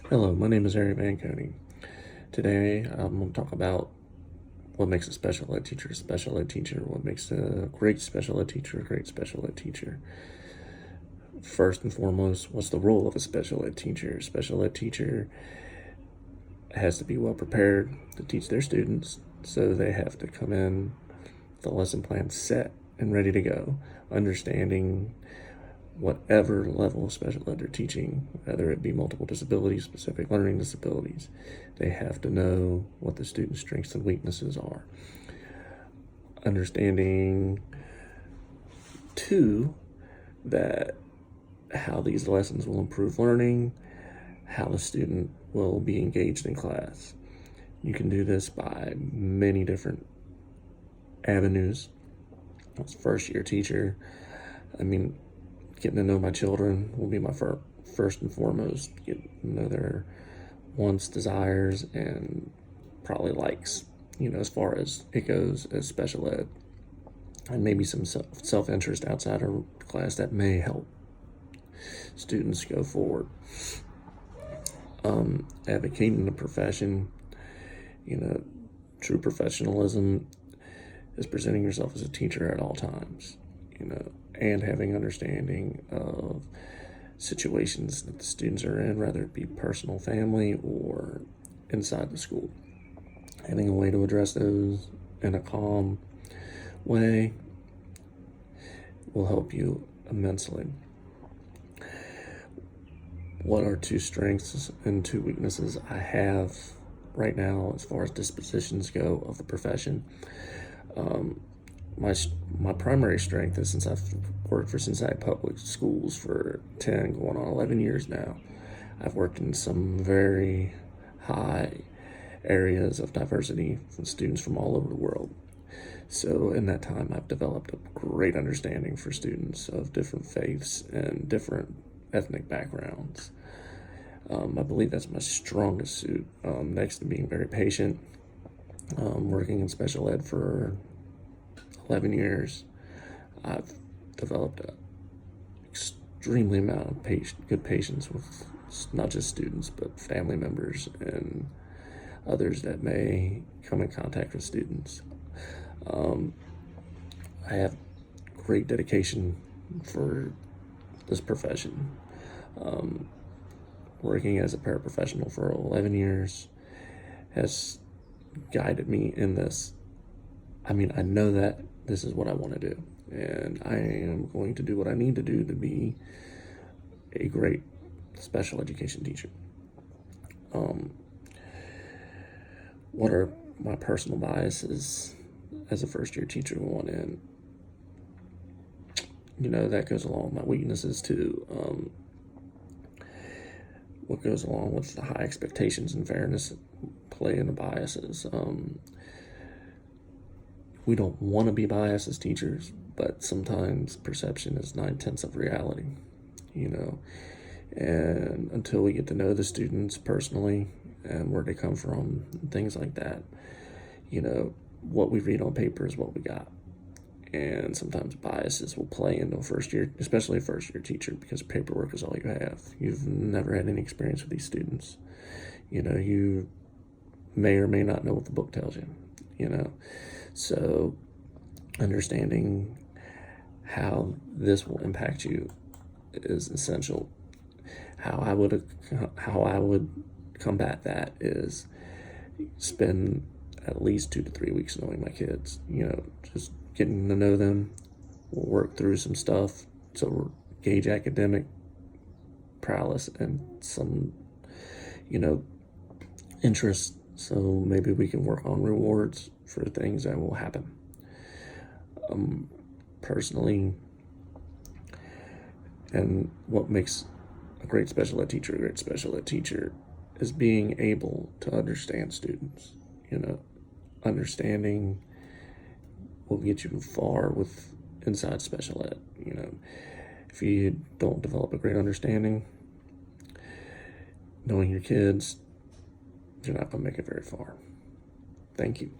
Hello, my name is Harry Manconi. Today I'm going to talk about what makes a special ed teacher a special ed teacher, what makes a great special ed teacher a great special ed teacher. First and foremost, what's the role of a special ed teacher? A special ed teacher has to be well prepared to teach their students, so they have to come in with the lesson plan set and ready to go, understanding whatever level of special ed they're teaching, whether it be multiple disabilities, specific learning disabilities. They have to know what the student's strengths and weaknesses are. Understanding, too, that how these lessons will improve learning, how the student will be engaged in class. You can do this by many different avenues. As a first year teacher, getting to know my children will be my first and foremost. Getting to know their wants, desires, and probably likes, as far as it goes as special ed. And maybe some self-interest outside of class that may help students go forward. Advocating the profession, true professionalism is presenting yourself as a teacher at all times, and having understanding of situations that the students are in, whether it be personal, family, or inside the school. Having a way to address those in a calm way will help you immensely. What are two strengths and two weaknesses I have right now as far as dispositions go of the profession? My primary strength is, since I've worked for Cincinnati Public Schools for 10, going on 11 years now, I've worked in some very high areas of diversity from students from all over the world. So in that time, I've developed a great understanding for students of different faiths and different ethnic backgrounds. I believe that's my strongest suit, next to being very patient. Working in special ed for 11 years, I've developed an extremely amount of good patience with not just students, but family members and others that may come in contact with students. I have great dedication for this profession. Working as a paraprofessional for 11 years has guided me in this. I know that this is what I want to do, and I am going to do what I need to do to be a great special education teacher. What are my personal biases as a first year teacher going in? That goes along with my weaknesses too. What goes along with the high expectations and fairness play into biases. We don't want to be biased as teachers, but sometimes perception is 9/10 of reality, and until we get to know the students personally and where they come from, and things like that, what we read on paper is what we got. And sometimes biases will play into a first year, especially a first year teacher, because paperwork is all you have. You've never had any experience with these students. You may or may not know what the book tells you, So understanding how this will impact you is essential. How I would combat that is spend at least 2 to 3 weeks knowing my kids, just getting to know them. We'll work through some stuff so we'll gauge academic prowess and some, interests. So maybe we can work on rewards for things that will happen. Personally, and what makes a great special ed teacher a great special ed teacher is being able to understand students. Understanding will get you far with inside special ed. If you don't develop a great understanding, knowing your kids, you're not going to make it very far. Thank you.